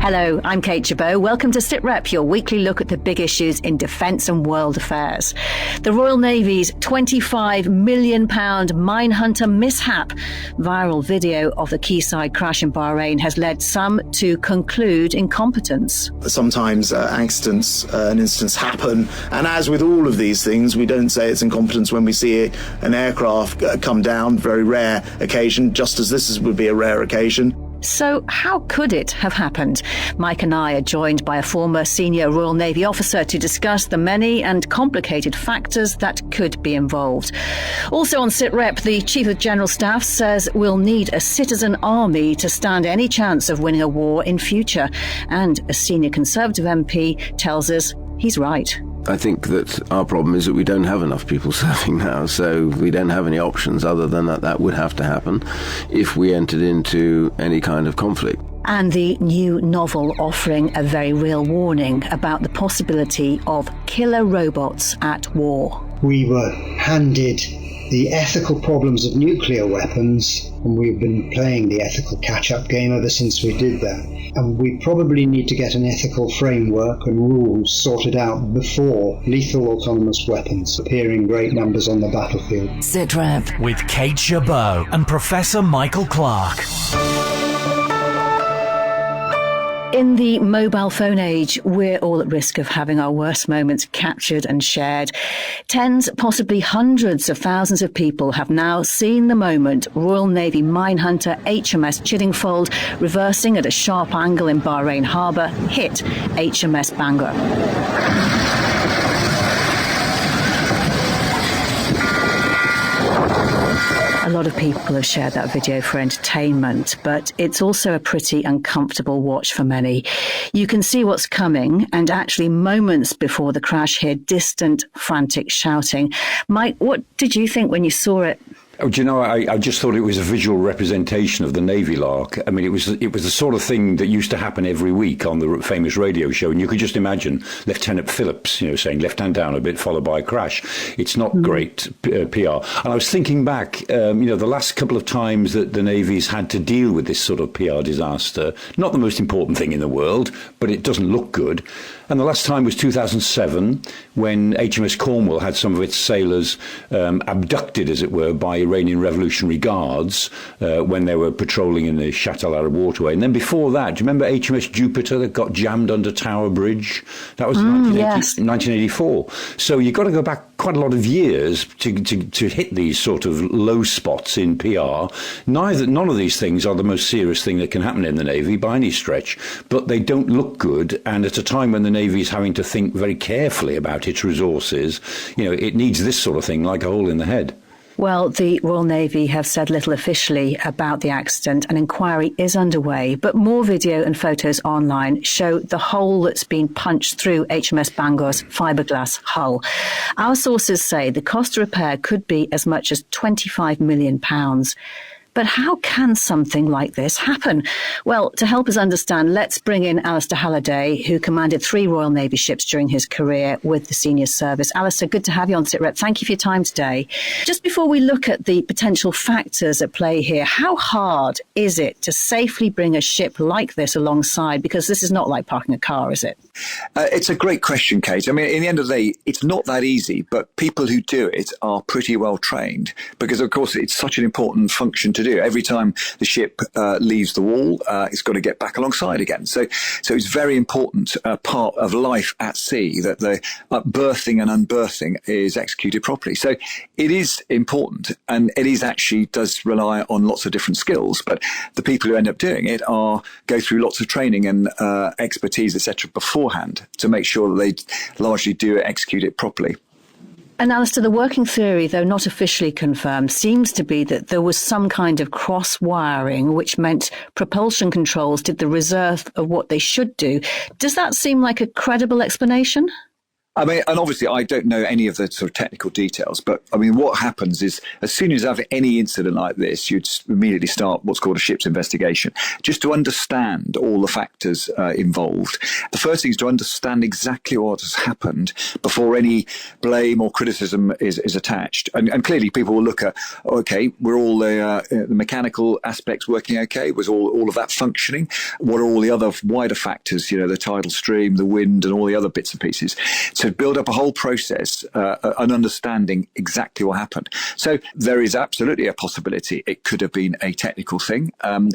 Hello, I'm Kate Gerbeau. Welcome to Sitrep, your weekly look at the big issues in defence and world affairs. The Royal Navy's £25 million Minehunter mishap. Viral video of the quayside crash in Bahrain has led some to conclude incompetence. Sometimes accidents and incidents happen, and as with all of these things, we don't say it's incompetence when we see an aircraft come down, very rare occasion, just as this would be a rare occasion. So how could it have happened? Mike and I are joined by a former senior Royal Navy officer to discuss the many and complicated factors that could be involved. Also on Sitrep, the Chief of General Staff says we'll need a citizen army to stand any chance of winning a war in future. And a senior Conservative MP tells us he's right. I think that our problem is that we don't have enough people serving now, so we don't have any options other than that would have to happen if we entered into any kind of conflict. And the new novel offering a very real warning about the possibility of killer robots at war. We were handed the ethical problems of nuclear weapons, and we've been playing the ethical catch-up game ever since we did that. And we probably need to get an ethical framework and rules sorted out before lethal autonomous weapons appear in great numbers on the battlefield. Sitrep with Kate Gerbeau and Professor Michael Clarke. In the mobile phone age, we're all at risk of having our worst moments captured and shared. Tens, possibly hundreds of thousands of people have now seen the moment Royal Navy Minehunter HMS Chiddingfold, reversing at a sharp angle in Bahrain harbour, hit HMS Bangor. A lot of people have shared that video for entertainment, but it's also a pretty uncomfortable watch for many. You can see what's coming, and actually moments before the crash, hear distant, frantic shouting. Mike, what did you think when you saw it? Oh, do you know, I just thought it was a visual representation of the Navy lark. I mean, it was the sort of thing that used to happen every week on the famous radio show, and you could just imagine Lieutenant Phillips, saying left hand down a bit, followed by a crash. It's not great PR. And I was thinking back, the last couple of times that the Navy's had to deal with this sort of PR disaster, not the most important thing in the world, but it doesn't look good. And the last time was 2007, when HMS Cornwall had some of its sailors abducted, as it were, by Iranian Revolutionary Guards when they were patrolling in the Shatt al Arab waterway. And then before that, do you remember HMS Jupiter that got jammed under Tower Bridge? That was 1984. So you've got to go back quite a lot of years to hit these sort of low spots in PR. None of these things are the most serious thing that can happen in the Navy by any stretch, but they don't look good. And at a time when the Navy is having to think very carefully about its resources, it needs this sort of thing like a hole in the head. Well, the Royal Navy have said little officially about the accident. An inquiry is underway, but more video and photos online show the hole that's been punched through HMS Bangor's fiberglass hull. Our sources say the cost to repair could be as much as £25 million. But how can something like this happen? Well, to help us understand, let's bring in Alistair Halliday, who commanded 3 Royal Navy ships during his career with the senior service. Alistair, good to have you on Sitrep. Thank you for your time today. Just before we look at the potential factors at play here, how hard is it to safely bring a ship like this alongside? Because this is not like parking a car, is it? It's a great question, Kate. I mean, in the end of the day, it's not that easy, but people who do it are pretty well trained because, of course, it's such an important function to do. Every time the ship leaves the wall, it's got to get back alongside again. So it's very important part of life at sea that the berthing and unberthing is executed properly. So it is important, and it is actually does rely on lots of different skills. But the people who end up doing it go through lots of training and expertise, etc., beforehand to make sure that they largely do execute it properly. And Alistair, the working theory, though not officially confirmed, seems to be that there was some kind of cross-wiring, which meant propulsion controls did the reserve of what they should do. Does that seem like a credible explanation? I mean, and obviously I don't know any of the sort of technical details, but I mean, what happens is as soon as you have any incident like this, you'd immediately start what's called a ship's investigation, just to understand all the factors involved. The first thing is to understand exactly what has happened before any blame or criticism is attached. And clearly people will look at, okay, were all the mechanical aspects working okay? Was all of that functioning? What are all the other wider factors, the tidal stream, the wind, and all the other bits and pieces? To build up a whole process, and understanding exactly what happened. So there is absolutely a possibility it could have been a technical thing.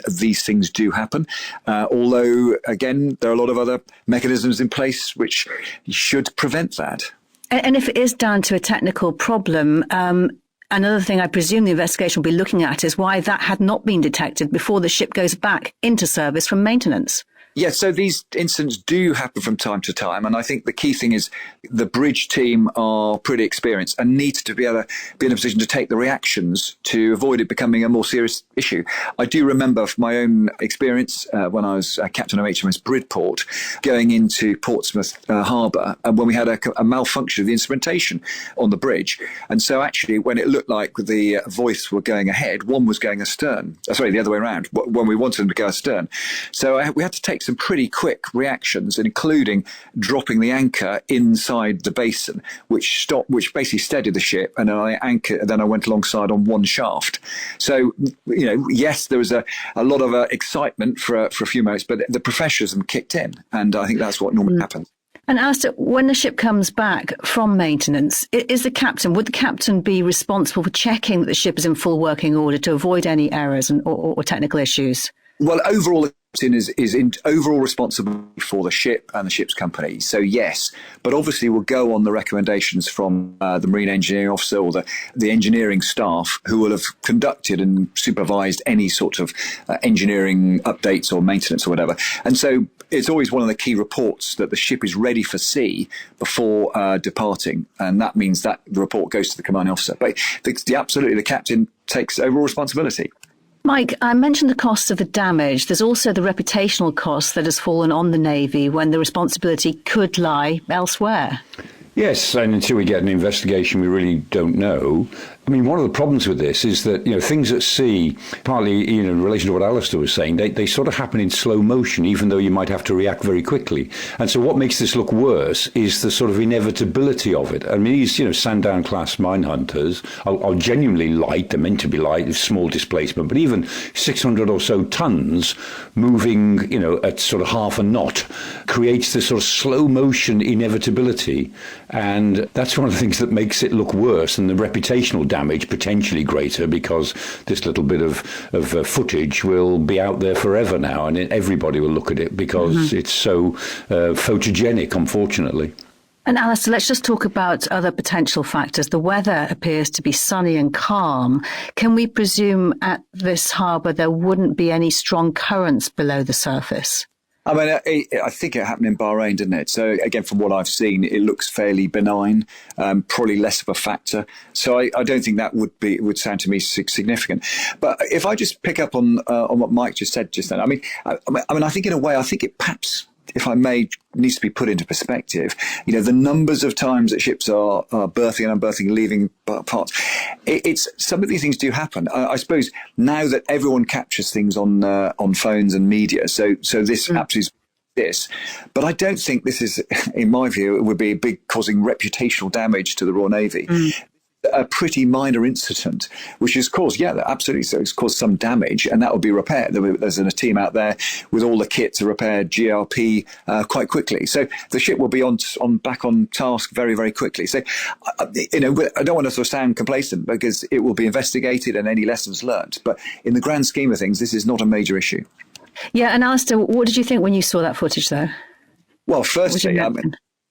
These things do happen. Although, again, there are a lot of other mechanisms in place which should prevent that. And if it is down to a technical problem, another thing I presume the investigation will be looking at is why that had not been detected before the ship goes back into service from maintenance. Yes, so these incidents do happen from time to time. And I think the key thing is the bridge team are pretty experienced and need to be able to be in a position to take the reactions to avoid it becoming a more serious issue. I do remember from my own experience when I was captain of HMS Bridport going into Portsmouth Harbour and when we had a malfunction of the instrumentation on the bridge. And so actually when it looked like the voice were going ahead, one was going astern. Sorry, the other way around, when we wanted them to go astern. So we had to take some pretty quick reactions, including dropping the anchor inside the basin, which basically steadied the ship, and then I went alongside on one shaft. So, yes, there was a lot of excitement for a few minutes, but the professionalism kicked in, and I think that's what normally happens. And Alistair, when the ship comes back from maintenance, would the captain be responsible for checking that the ship is in full working order to avoid any errors or technical issues? Well, overall, the captain is overall responsible for the ship and the ship's company. So, yes, but obviously we'll go on the recommendations from the Marine Engineering Officer or the engineering staff who will have conducted and supervised any sort of engineering updates or maintenance or whatever. And so it's always one of the key reports that the ship is ready for sea before departing. And that means that the report goes to the commanding officer. But absolutely, the captain takes overall responsibility. Mike, I mentioned the cost of the damage. There's also the reputational cost that has fallen on the Navy when the responsibility could lie elsewhere. Yes, and until we get an investigation, we really don't know. I mean, one of the problems with this is that, things at sea, partly, in relation to what Alistair was saying, they sort of happen in slow motion, even though you might have to react very quickly. And so what makes this look worse is the sort of inevitability of it. I mean, these, Sandown-class minehunters are genuinely light. They're meant to be light, small displacement, but even 600 or so tons moving, at sort of half a knot creates this sort of slow motion inevitability. And that's one of the things that makes it look worse, and the reputational damage potentially greater, because this little bit of footage will be out there forever now, and everybody will look at it because it's so photogenic, unfortunately. And Alistair, let's just talk about other potential factors. The weather appears to be sunny and calm. Can we presume at this harbour there wouldn't be any strong currents below the surface? I mean, I think it happened in Bahrain, didn't it? So again, from what I've seen, it looks fairly benign, probably less of a factor. So I don't think that would sound to me significant. But if I just pick up on what Mike just said just then, I mean, I think in a way, I think it perhaps, if I may, needs to be put into perspective. The numbers of times that ships are berthing and unberthing, leaving parts. It's some of these things do happen. I suppose now that everyone captures things on phones and media, so this absolutely this. But I don't think this is, in my view, it would be causing reputational damage to the Royal Navy. A pretty minor incident, which has caused, absolutely. So it's caused some damage, and that will be repaired. There's a team out there with all the kit to repair GRP quite quickly. So the ship will be back on task very, very quickly. So, I don't want to sort of sound complacent because it will be investigated and any lessons learned. But in the grand scheme of things, this is not a major issue. Yeah, and Alistair, what did you think when you saw that footage, though? Well, firstly, a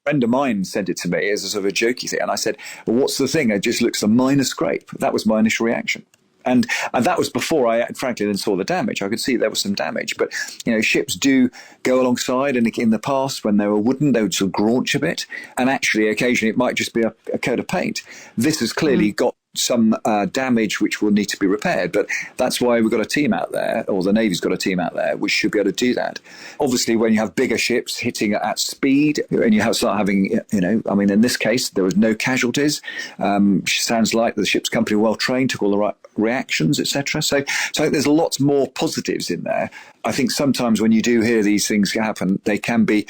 friend of mine sent it to me as a sort of a jokey thing. And I said, well, what's the thing? It just looks a minor scrape. That was my initial reaction. And that was before I, frankly, then saw the damage. I could see there was some damage. But, ships do go alongside. And in the past, when they were wooden, they would sort of graunch a bit. And actually, occasionally, it might just be a coat of paint. This has clearly got some damage which will need to be repaired. But that's why we've got a team out there, or the Navy's got a team out there, which should be able to do that. Obviously, when you have bigger ships hitting at speed, and you start having, in this case, there was no casualties. Sounds like the ship's company were well trained, took all the right reactions, etc. So I think there's lots more positives in there. I think sometimes when you do hear these things happen, they can be,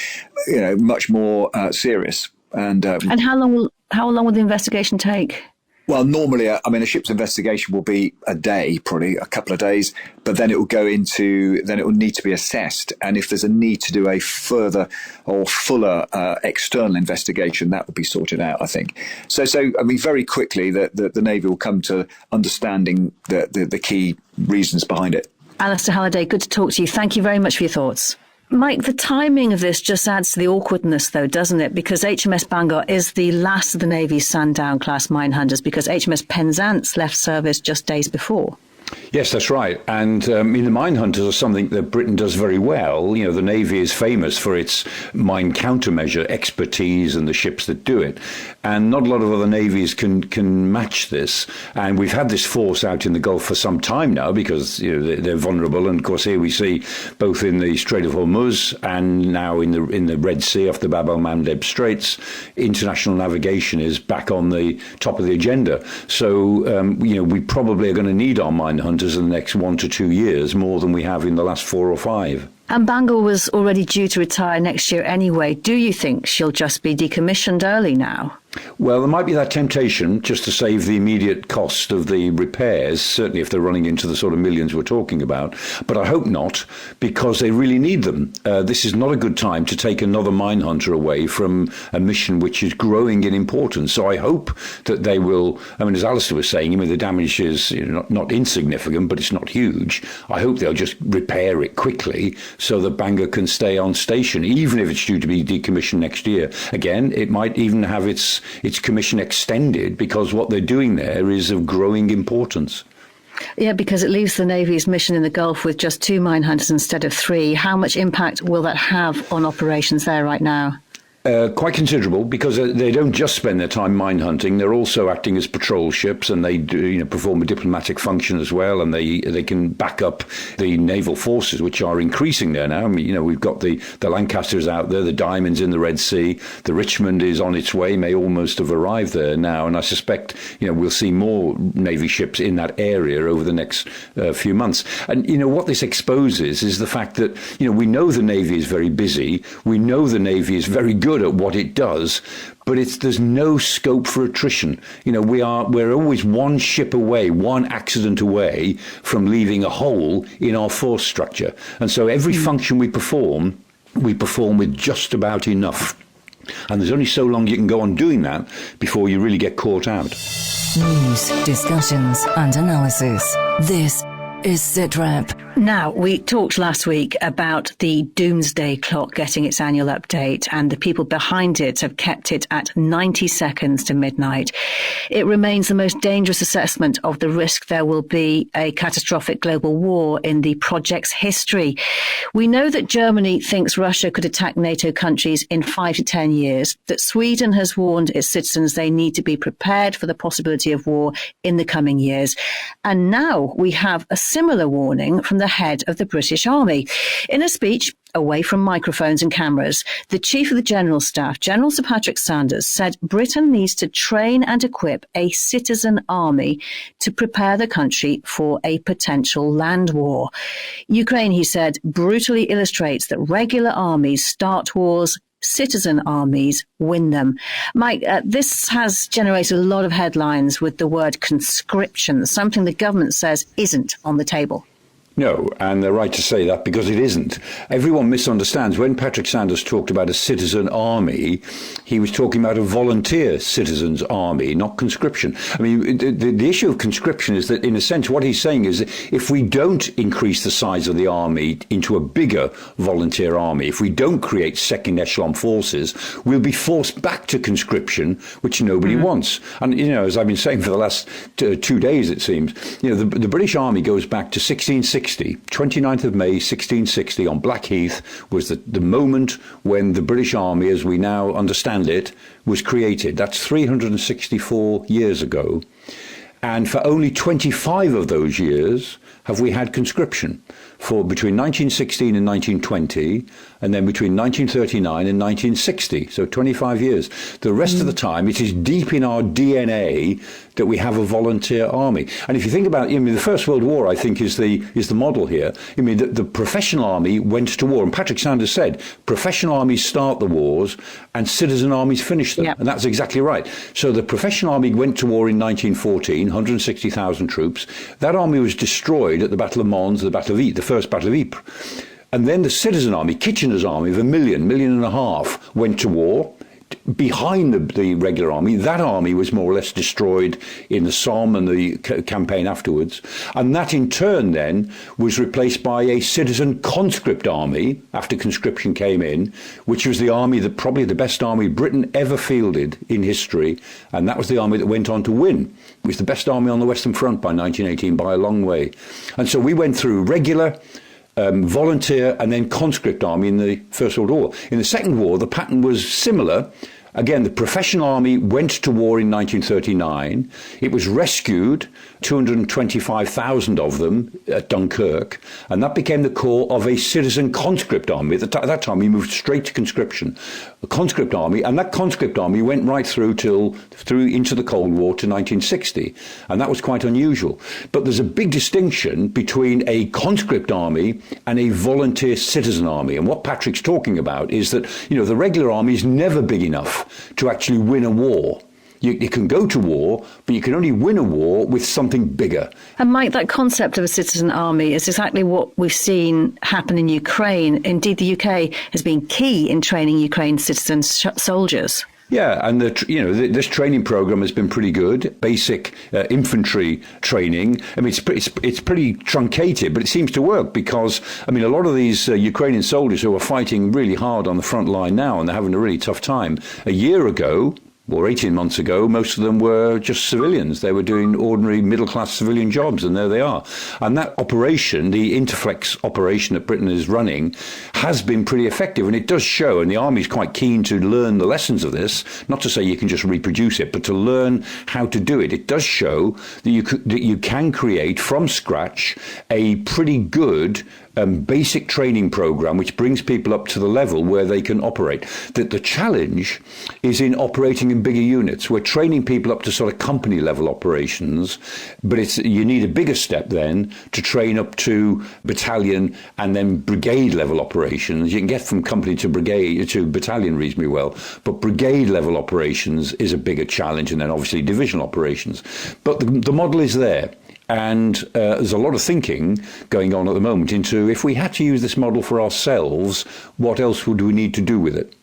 much more serious. And how long will the investigation take? Well, normally, a ship's investigation will be a day, probably a couple of days, but then it will then it will need to be assessed. And if there's a need to do a further or fuller external investigation, that will be sorted out, I think. So very quickly, the Navy will come to understanding the key reasons behind it. Alistair Halliday, good to talk to you. Thank you very much for your thoughts. Mike, the timing of this just adds to the awkwardness, though, doesn't it? Because HMS Bangor is the last of the Navy's Sandown-class minehunters, because HMS Penzance left service just days before. Yes, that's right. And the minehunters are something that Britain does very well. The Navy is famous for its mine countermeasure expertise and the ships that do it. And not a lot of other navies can match this. And we've had this force out in the Gulf for some time now because they're vulnerable. And of course, here we see both in the Strait of Hormuz and now in the Red Sea off the Bab el-Mandeb Straits, international navigation is back on the top of the agenda. So we probably are going to need our minehunters in the next 1 to 2 years, more than we have in the last 4 or 5. And Bangor was already due to retire next year anyway. Do you think she'll just be decommissioned early now? Well, there might be that temptation just to save the immediate cost of the repairs, certainly if they're running into the sort of millions we're talking about. But I hope not, because they really need them. This is not a good time to take another minehunter away from a mission which is growing in importance. So I hope that they will, as Alistair was saying, the damage is not insignificant, but it's not huge. I hope they'll just repair it quickly so that Bangor can stay on station, even if it's due to be decommissioned next year. Again, it might even have its commission extended, because what they're doing there is of growing importance. Yeah, because it leaves the Navy's mission in the Gulf with just 2 minehunters instead of 3. How much impact will that have on operations there right now? Quite considerable, because they don't just spend their time mine hunting. They're also acting as patrol ships, and they do, perform a diplomatic function as well. And they can back up the naval forces, which are increasing there now. We've got the Lancasters out there, the Diamonds in the Red Sea, the Richmond is on its way, may almost have arrived there now. And I suspect we'll see more Navy ships in that area over the next few months. And what this exposes is the fact that we know the Navy is very busy. We know the Navy is very good at what it does, but there's no scope for attrition. We're always one ship away, one accident away from leaving a hole in our force structure. And so every function we perform with just about enough. And there's only so long you can go on doing that before you really get caught out. News, discussions and analysis. This is Sitrep. Now, we talked last week about the doomsday clock getting its annual update, and the people behind it have kept it at 90 seconds to midnight. It remains the most dangerous assessment of the risk there will be a catastrophic global war in the project's history. We know that Germany thinks Russia could attack NATO countries in 5 to 10 years, that Sweden has warned its citizens they need to be prepared for the possibility of war in the coming years. And now we have a similar warning from the head of the British Army. In a speech away from microphones and cameras, the Chief of the General Staff, General Sir Patrick Sanders, said Britain needs to train and equip a citizen army to prepare the country for a potential land war. Ukraine, he said, brutally illustrates that regular armies start wars, citizen armies win them. Mike, this has generated a lot of headlines with the word conscription, something the government says isn't on the table. No, and they're right to say that, because it isn't. Everyone misunderstands. When Patrick Sanders talked about a citizen army, he was talking about a volunteer citizens army, not conscription. The issue of conscription is that, in a sense, what he's saying is that if we don't increase the size of the army into a bigger volunteer army, if we don't create second echelon forces, we'll be forced back to conscription, which nobody wants. And, as I've been saying for the last 2 days, it seems, the British Army goes back to 1660. 29th of May 1660 on Blackheath was the moment when the British Army, as we now understand it, was created. That's 364 years ago. And for only 25 of those years have we had conscription, for between 1916 and 1920, and then between 1939 and 1960, so 25 years. The rest of the time, it is deep in our DNA that we have a volunteer army. And if you think about it, the First World War, I think, is the model here. The professional army went to war, and Patrick Sanders said, professional armies start the wars and citizen armies finish them. Yep. And that's exactly right. So the professional army went to war in 1914, 160,000 troops. That army was destroyed at the Battle of Mons, the Battle of Ypres, the First Battle of Ypres. And then the citizen army, Kitchener's army of 1.5 million, went to war behind the regular army. That army was more or less destroyed in the Somme and the campaign afterwards. And that in turn then was replaced by a citizen conscript army after conscription came in, which was the army that probably the best army Britain ever fielded in history. And that was the army that went on to win. It was the best army on the Western Front by 1918 by a long way. And so we went through regular, volunteer and then conscript army in the First World War. In the Second War, the pattern was similar. Again, the professional army went to war in 1939. It was rescued, 225,000 of them at Dunkirk, and that became the core of a citizen conscript army. At that time, we moved straight to conscription. A conscript army, and that conscript army went right through into the Cold War to 1960, and that was quite unusual. But there's a big distinction between a conscript army and a volunteer citizen army, and what Patrick's talking about is that, the regular army is never big enough to actually win a war. You can go to war, but you can only win a war with something bigger. And Mike, that concept of a citizen army is exactly what we've seen happen in Ukraine. Indeed, the UK has been key in training Ukraine's citizen soldiers. Yeah, and this training program has been pretty good. Basic infantry training. I mean, it's pretty truncated, but it seems to work because, a lot of these Ukrainian soldiers who are fighting really hard on the front line now, and they're having a really tough time. A year ago, or 18 months ago, most of them were just civilians. They were doing ordinary middle-class civilian jobs, and there they are. And that operation, the Interflex operation that Britain is running, has been pretty effective, and it does show, and the Army's quite keen to learn the lessons of this, not to say you can just reproduce it, but to learn how to do it. It does show that you can create from scratch a pretty good basic training program which brings people up to the level where they can operate. That the challenge is in operating in bigger units. We're training people up to sort of company level operations, but you need a bigger step then to train up to battalion and then brigade level operations. You can get from company to brigade to battalion reasonably well, but brigade level operations is a bigger challenge, and then obviously divisional operations. But the model is there. And there's a lot of thinking going on at the moment into, if we had to use this model for ourselves, what else would we need to do with it?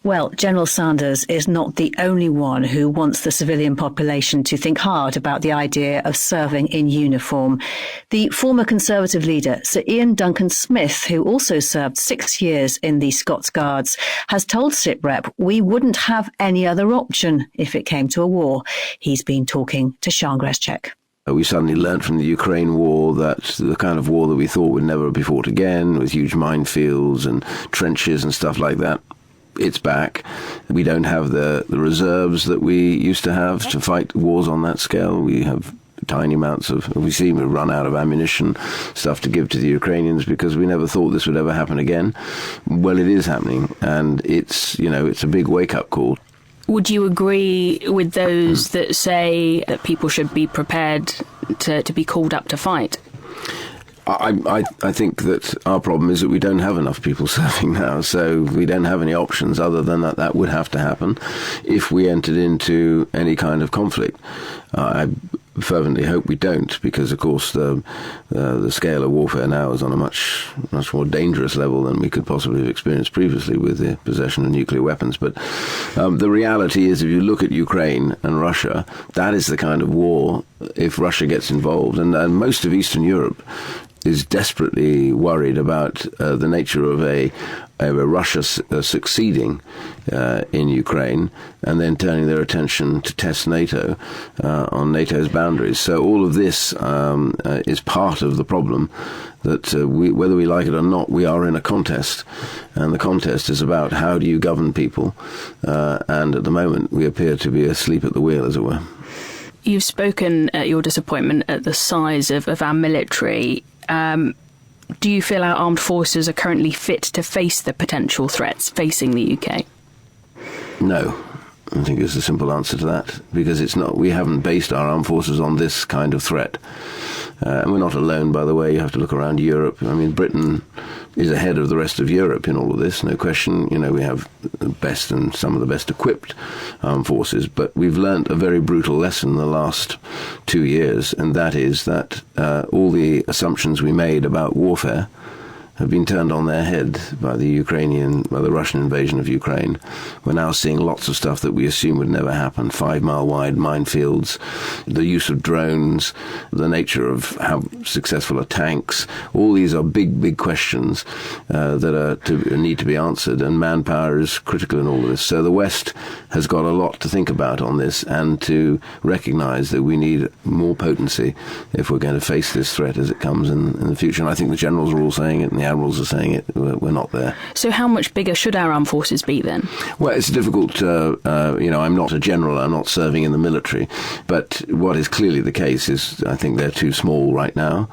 Well, General Sanders is not the only one who wants the civilian population to think hard about the idea of serving in uniform. The former Conservative leader, Sir Iain Duncan Smith, who also served 6 years in the Scots Guards, has told Sitrep we wouldn't have any other option if it came to a war. He's been talking to Sian Greschek. We suddenly learnt from the Ukraine war that the kind of war that we thought would never be fought again, with huge minefields and trenches and stuff like that, it's back. We don't have the reserves that we used to have to fight wars on that scale. We have tiny amounts we seem to run out of ammunition, stuff to give to the Ukrainians because we never thought this would ever happen again. Well, it is happening, and it's a big wake-up call. Would you agree with those that say that people should be prepared to be called up to fight? I think that our problem is that we don't have enough people serving now, so we don't have any options other than that would have to happen if we entered into any kind of conflict. I fervently hope we don't, because of course the scale of warfare now is on a much more dangerous level than we could possibly have experienced previously with the possession of nuclear weapons. But the reality is, if you look at Ukraine and Russia, that is the kind of war, if Russia gets involved, and most of Eastern Europe is desperately worried about the nature of a Russia succeeding in Ukraine and then turning their attention to test NATO on NATO's boundaries. So all of this is part of the problem, that whether we like it or not, we are in a contest, and the contest is about how do you govern people, and at the moment we appear to be asleep at the wheel, as it were. You've spoken at your disappointment at the size of our military. Do you feel our armed forces are currently fit to face the potential threats facing the UK? No. I think is the simple answer to that, because it's not. We haven't based our armed forces on this kind of threat. And we're not alone, by the way. You have to look around Europe. I mean, Britain is ahead of the rest of Europe in all of this, no question. You know, we have the best and some of the best equipped armed forces, but we've learnt a very brutal lesson in the last 2 years, and that is that all the assumptions we made about warfare have been turned on their head by the Russian invasion of Ukraine. We're now seeing lots of stuff that we assume would never happen. 5-mile wide minefields, the use of drones, the nature of how successful are tanks. All these are big, big questions that need to be answered, and manpower is critical in all of this. So the West has got a lot to think about on this, and to recognise that we need more potency if we're going to face this threat as it comes in the future. And I think the generals are all saying it, and the admirals are saying it. We're not there. So how much bigger should our armed forces be then? Well, it's difficult. I'm not a general. I'm not serving in the military. But what is clearly the case is I think they're too small right now.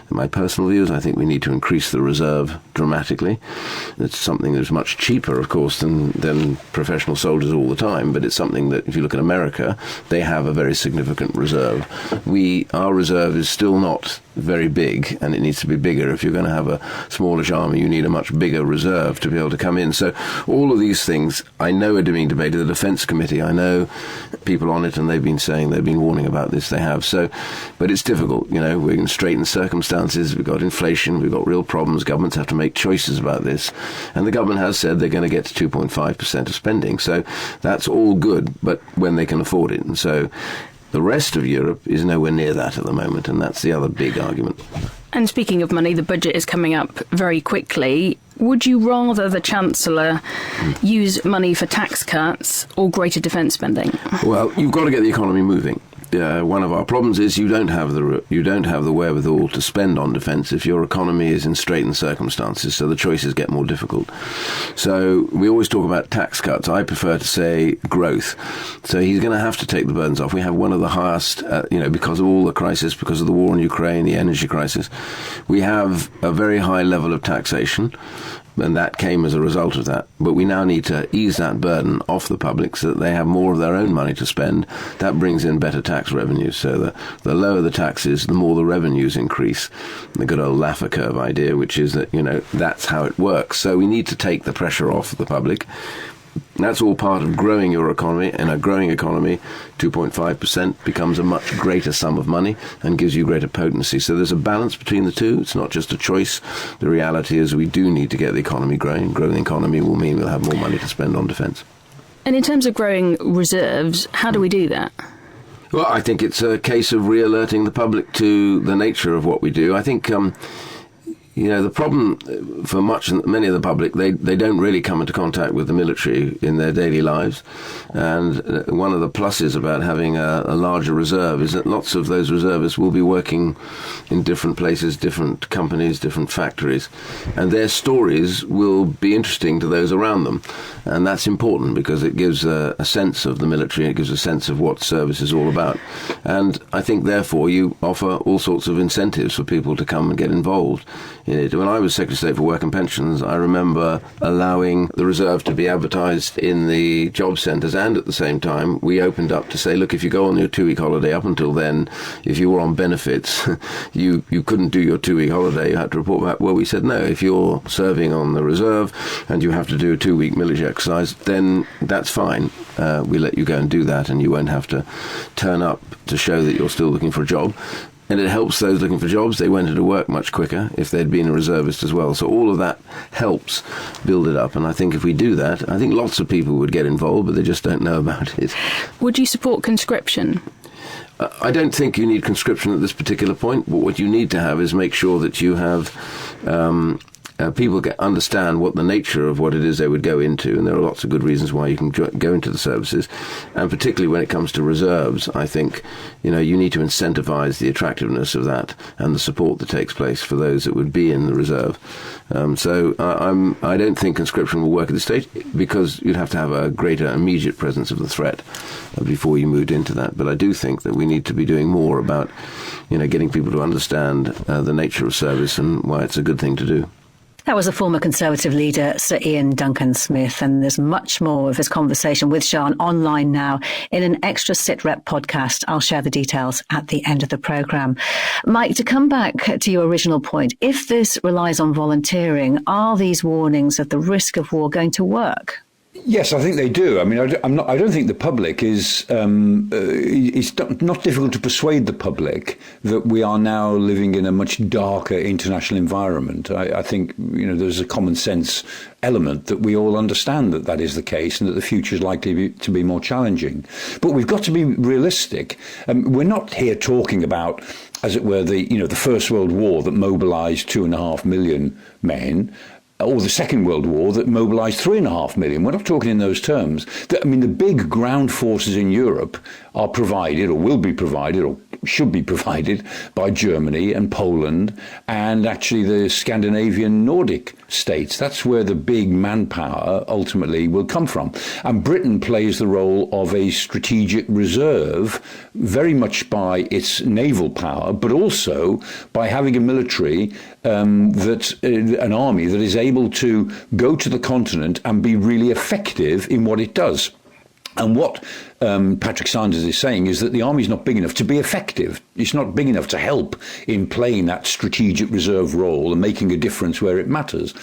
My personal view is I think we need to increase the reserve dramatically. It's something that's much cheaper, of course, than professional soldiers all the time. But it's something that, if you look at America, they have a very significant reserve. Our reserve is still not very big, and it needs to be bigger. If you're going to have a smallish army, you need a much bigger reserve to be able to come in. So all of these things I know are being debated. The Defence Committee, I know people on it, and they've been warning about this. They have. So, but it's difficult. You know, we're in straitened circumstances. We've got inflation. We've got real problems. Governments have to make choices about this, and the government has said they're going to get to 2.5% of spending. So that's all good, but when they can afford it. And so the rest of Europe is nowhere near that at the moment, and that's the other big argument. And speaking of money, the budget is coming up very quickly. Would you rather the Chancellor use money for tax cuts or greater defence spending? Well, you've got to get the economy moving. One of our problems is you don't have the wherewithal to spend on defence if your economy is in straitened circumstances, so the choices get more difficult. So we always talk about tax cuts. I prefer to say growth. So he's going to have to take the burdens off. We have one of the highest, because of all the crisis, because of the war in Ukraine, the energy crisis, we have a very high level of taxation. And that came as a result of that. But we now need to ease that burden off the public so that they have more of their own money to spend. That brings in better tax revenues. So the lower the taxes, the more the revenues increase. The good old Laffer curve idea, which is that, that's how it works. So we need to take the pressure off the public. That's all part of growing your economy. In a growing economy, 2.5% becomes a much greater sum of money and gives you greater potency. So there's a balance between the two. It's not just a choice. The reality is we do need to get the economy growing. Growing the economy will mean we'll have more money to spend on defence. And in terms of growing reserves, how do we do that? Well, I think it's a case of re-alerting the public to the nature of what we do. I think the problem for many of the public, they don't really come into contact with the military in their daily lives. And one of the pluses about having a larger reserve is that lots of those reservists will be working in different places, different companies, different factories. And their stories will be interesting to those around them. And that's important because it gives a sense of the military, it gives a sense of what service is all about. And I think, therefore, you offer all sorts of incentives for people to come and get involved in it. When I was Secretary of State for Work and Pensions, I remember allowing the reserve to be advertised in the job centres, and at the same time we opened up to say, look, if you go on your 2-week holiday, up until then, if you were on benefits, you couldn't do your 2-week holiday, you had to report back. Well, we said, no, if you're serving on the reserve and you have to do a 2-week military exercise, then that's fine. We let you go and do that, and you won't have to turn up to show that you're still looking for a job. And it helps those looking for jobs. They went into work much quicker if they'd been a reservist as well. So all of that helps build it up. And I think if we do that, I think lots of people would get involved, but they just don't know about it. Would you support conscription? I don't think you need conscription at this particular point. But what you need to have is make sure that you have people understand what the nature of what it is they would go into, and there are lots of good reasons why you can go into the services, and particularly when it comes to reserves, I think you need to incentivize the attractiveness of that and the support that takes place for those that would be in the reserve. So I don't think conscription will work at this stage, because you'd have to have a greater immediate presence of the threat before you moved into that. But I do think that we need to be doing more about getting people to understand the nature of service and why it's a good thing to do. That was the former Conservative leader, Sir Iain Duncan Smith, and there's much more of his conversation with Sian online now in an extra Sitrep podcast. I'll share the details at the end of the programme. Mike, to come back to your original point, if this relies on volunteering, are these warnings of the risk of war going to work? Yes, I think they do. I mean, I don't think the public is. It's not difficult to persuade the public that we are now living in a much darker international environment. I think there's a common sense element that we all understand that is the case, and that the future is likely to be more challenging. But we've got to be realistic. We're not here talking about, as it were, the First World War that mobilised 2.5 million men, or the Second World War that mobilised 3.5 million. We're not talking in those terms. The big ground forces in Europe are provided, or will be provided, or should be provided by Germany and Poland, and actually the Scandinavian Nordic states. That's where the big manpower ultimately will come from. And Britain plays the role of a strategic reserve, very much by its naval power, but also by having a military an army that is able to go to the continent and be really effective in what it does. And what Patrick Sanders is saying is that the army is not big enough to be effective. It's not big enough to help in playing that strategic reserve role and making a difference where it matters.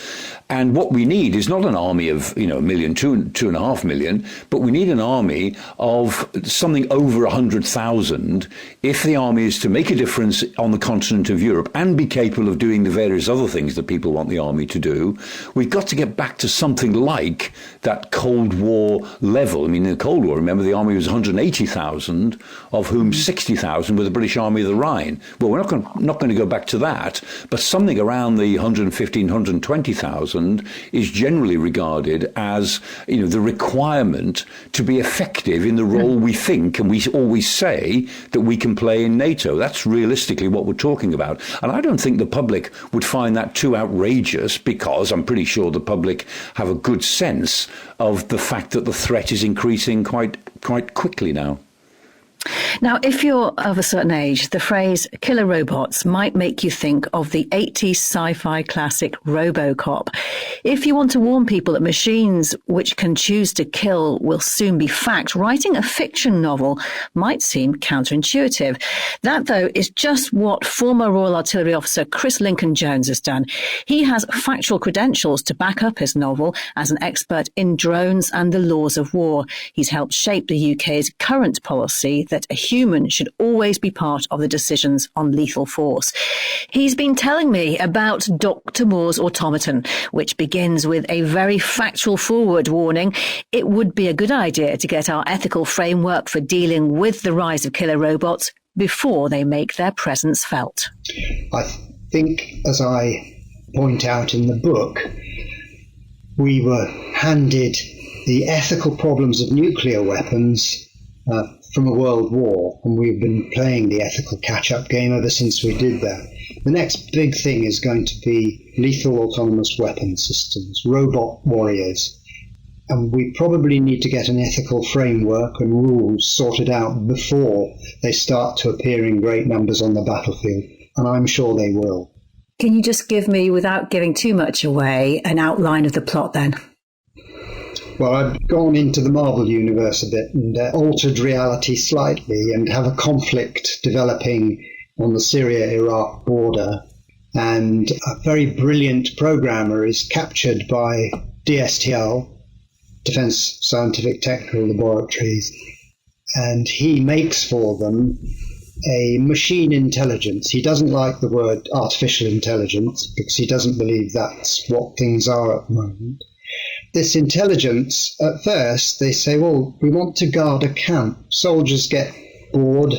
And what we need is not an army of 1 million, 2.5 million, but we need an army of something over 100,000 if the army is to make a difference on the continent of Europe and be capable of doing the various other things that people want the army to do. We've got to get back to something like that Cold War level. I mean, in the Cold War, remember, the army was 180,000, of whom 60,000 were the British Army of the Rhine. Well, we're not going to go back to that, but something around the 115,000, 120,000 is generally regarded as the requirement to be effective in the role we think and we always say that we can play in NATO. That's realistically what we're talking about. And I don't think the public would find that too outrageous, because I'm pretty sure the public have a good sense of the fact that the threat is increasing quite quickly now. Now, if you're of a certain age, the phrase killer robots might make you think of the 80s sci-fi classic RoboCop. If you want to warn people that machines which can choose to kill will soon be fact, writing a fiction novel might seem counterintuitive. That, though, is just what former Royal Artillery officer Chris Lincoln-Jones has done. He has factual credentials to back up his novel as an expert in drones and the laws of war. He's helped shape the UK's current policy that a human should always be part of the decisions on lethal force. He's been telling me about Dr. Moore's automaton, which begins with a very factual forward warning. It would be a good idea to get our ethical framework for dealing with the rise of killer robots before they make their presence felt. I think, as I point out in the book, we were handed the ethical problems of nuclear weapons from a world war, and we've been playing the ethical catch-up game ever since we did that. The next big thing is going to be lethal autonomous weapon systems, robot warriors, and we probably need to get an ethical framework and rules sorted out before they start to appear in great numbers on the battlefield, and I'm sure they will. Can you just give me, without giving too much away, an outline of the plot then? Well, I've gone into the Marvel universe a bit and altered reality slightly, and have a conflict developing on the Syria-Iraq border. And a very brilliant programmer is captured by DSTL, Defence Scientific Technical Laboratories, and he makes for them a machine intelligence. He doesn't like the word artificial intelligence because he doesn't believe that's what things are at the moment. This intelligence, at first, they say, well, we want to guard a camp. Soldiers get bored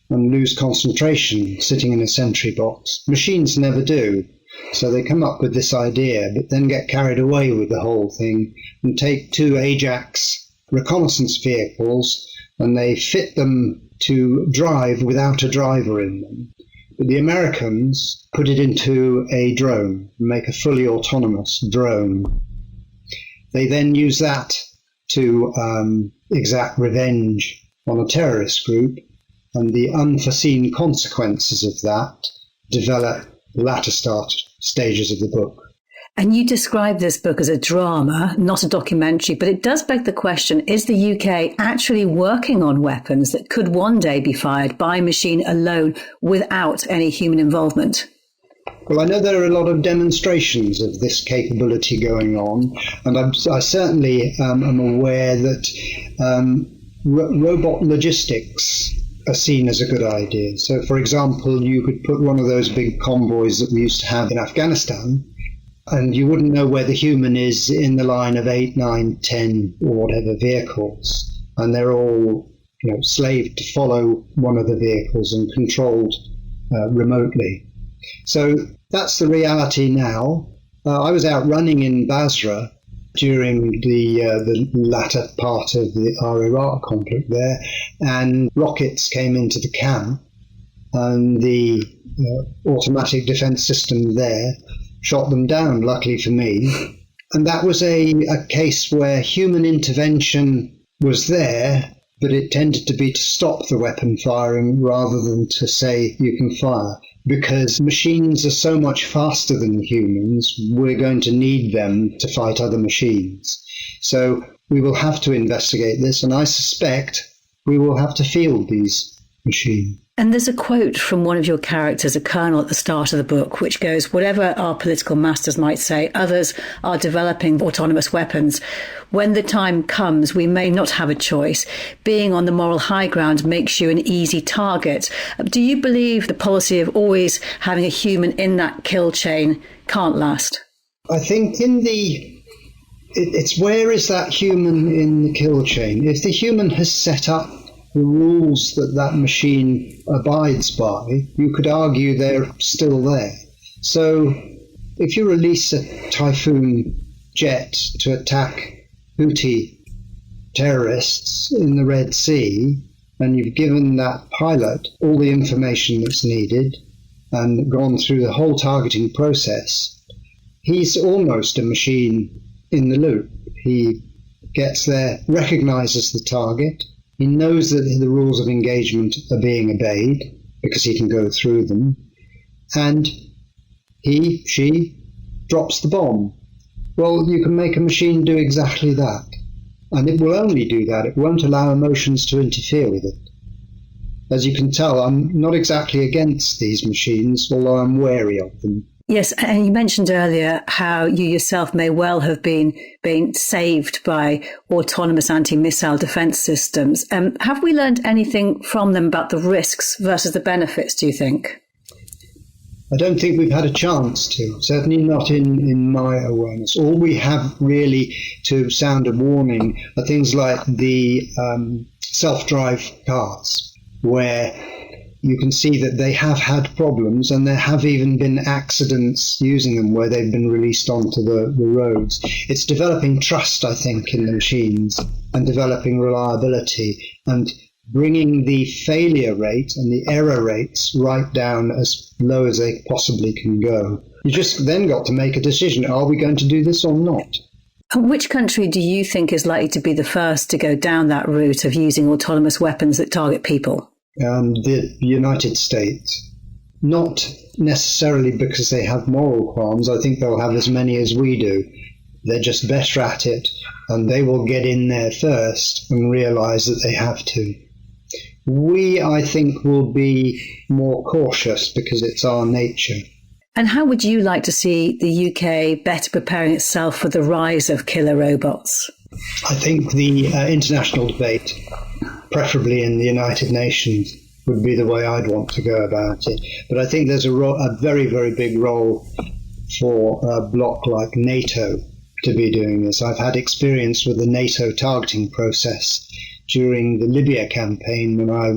and lose concentration sitting in a sentry box. Machines never do. So they come up with this idea, but then get carried away with the whole thing and take 2 Ajax reconnaissance vehicles and they fit them to drive without a driver in them. But the Americans put it into a drone, make a fully autonomous drone. They then use that to exact revenge on a terrorist group, and the unforeseen consequences of that develop the latter stages of the book. And you describe this book as a drama, not a documentary, but it does beg the question, is the UK actually working on weapons that could one day be fired by machine alone without any human involvement? Well, I know there are a lot of demonstrations of this capability going on, and I certainly am aware that robot logistics are seen as a good idea. So, for example, you could put one of those big convoys that we used to have in Afghanistan, and you wouldn't know where the human is in the line of 8, 9, 10 or whatever vehicles, and they're all slaved to follow one of the vehicles and controlled remotely. So that's the reality now. I was out running in Basra during the latter part of our Iraq conflict there, and rockets came into the camp, and the automatic defense system there shot them down, luckily for me. And that was a case where human intervention was there, but it tended to be to stop the weapon firing rather than to say you can fire. Because machines are so much faster than humans, we're going to need them to fight other machines. So we will have to investigate this, and I suspect we will have to field these machines. And there's a quote from one of your characters, a colonel at the start of the book, which goes, whatever our political masters might say, others are developing autonomous weapons. When the time comes, we may not have a choice. Being on the moral high ground makes you an easy target. Do you believe the policy of always having a human in that kill chain can't last? I think it's where is that human in the kill chain? If the human has set up the rules that machine abides by, you could argue they're still there. So if you release a Typhoon jet to attack Houthi terrorists in the Red Sea, and you've given that pilot all the information that's needed and gone through the whole targeting process, he's almost a machine in the loop. He gets there, recognizes the target, he knows that the rules of engagement are being obeyed because he can go through them, and she drops the bomb. Well, you can make a machine do exactly that, and it will only do that. It won't allow emotions to interfere with it. As you can tell, I'm not exactly against these machines, although I'm wary of them. Yes, and you mentioned earlier how you yourself may well have been saved by autonomous anti-missile defence systems. Have we learned anything from them about the risks versus the benefits, do you think? I don't think we've had a chance to, certainly not in my awareness. All we have really to sound a warning are things like the self-drive cars, where you can see that they have had problems, and there have even been accidents using them where they've been released onto the roads. It's developing trust, I think, in the machines, and developing reliability, and bringing the failure rate and the error rates right down as low as they possibly can go. You just then got to make a decision. Are we going to do this or not? And which country do you think is likely to be the first to go down that route of using autonomous weapons that target people? The United States. Not necessarily because they have moral qualms. I think they'll have as many as we do. They're just better at it, and they will get in there first and realize that they have to. We, I think, will be more cautious because it's our nature. And how would you like to see the UK better preparing itself for the rise of killer robots? I think the international debate, preferably in the United Nations, would be the way I'd want to go about it. But I think there's a very, very big role for a bloc like NATO to be doing this. I've had experience with the NATO targeting process during the Libya campaign when I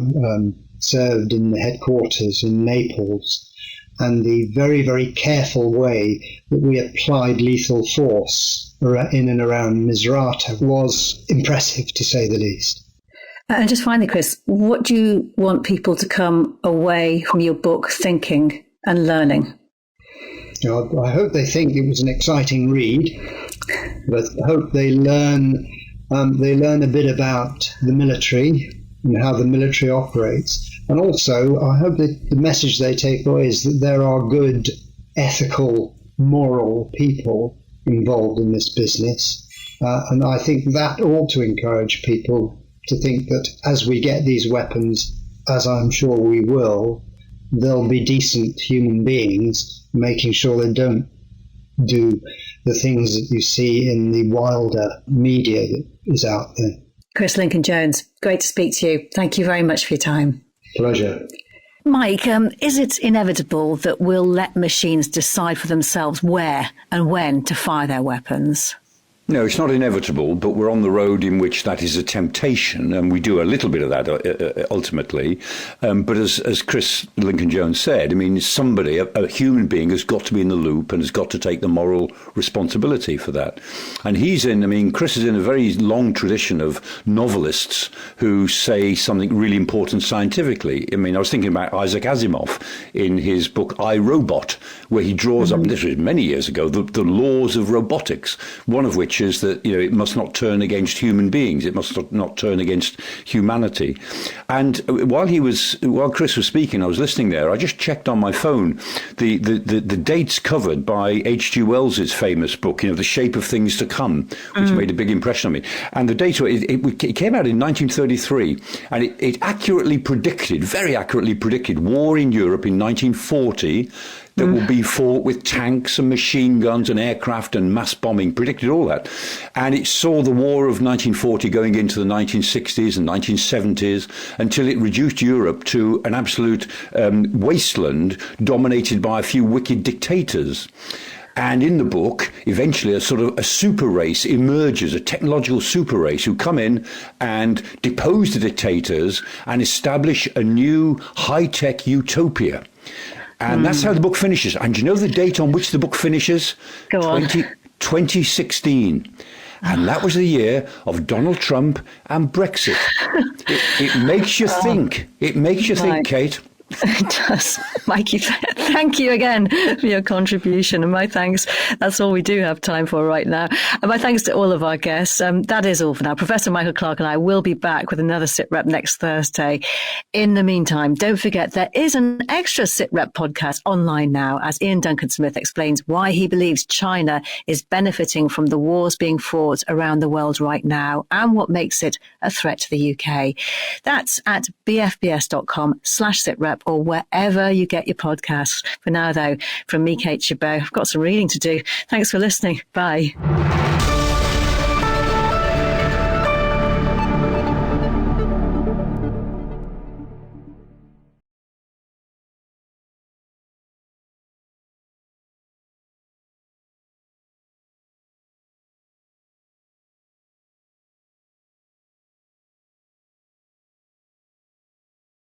served in the headquarters in Naples. and the very, very careful way that we applied lethal force in and around Misrata was impressive, to say the least. And just finally, Chris, what do you want people to come away from your book thinking and learning? I hope they think it was an exciting read, but I hope they learn a bit about the military and how the military operates. And also, I hope that the message they take away is that there are good, ethical, moral people involved in this business. And I think that ought to encourage people to think that as we get these weapons, as I'm sure we will, they'll be decent human beings, making sure they don't do the things that you see in the wilder media that is out there. Chris Lincoln-Jones, great to speak to you. Thank you very much for your time. Pleasure. Mike, is it inevitable that we'll let machines decide for themselves where and when to fire their weapons? No, it's not inevitable, but we're on the road in which that is a temptation, and we do a little bit of that ultimately. But as Chris Lincoln-Jones said, I mean, somebody, a human being, has got to be in the loop and has got to take the moral responsibility for that. And Chris is in a very long tradition of novelists who say something really important scientifically. I mean, I was thinking about Isaac Asimov in his book I, Robot, where he draws up, this was many years ago, the laws of robotics, one of which is that it must not turn against human beings, it must not turn against humanity. And while Chris was speaking, I was listening there. I just checked on my phone the dates covered by H.G. Wells's famous book, The Shape of Things to Come, which made a big impression on me. And the date it came out in 1933, and it very accurately predicted war in Europe in 1940. That will be fought with tanks and machine guns and aircraft and mass bombing, predicted all that. And it saw the war of 1940 going into the 1960s and 1970s until it reduced Europe to an absolute wasteland dominated by a few wicked dictators. And in the book, eventually a sort of a super race emerges, a technological super race who come in and depose the dictators and establish a new high-tech utopia. And that's how the book finishes. And do you know the date on which the book finishes? Go on. 2016. And that was the year of Donald Trump and Brexit. It makes you think. It makes you think, Kate. It does. Mikey, thank you again for your contribution. And my thanks, that's all we do have time for right now. And my thanks to all of our guests. That is all for now. Professor Michael Clarke and I will be back with another Sitrep next Thursday. In the meantime, don't forget there is an extra Sitrep podcast online now as Iain Duncan Smith explains why he believes China is benefiting from the wars being fought around the world right now and what makes it a threat to the UK. That's at bfbs.com/Sitrep or wherever you get your podcasts. For now, though, from me, Kate Gerbeau, I've got some reading to do. Thanks for listening. Bye.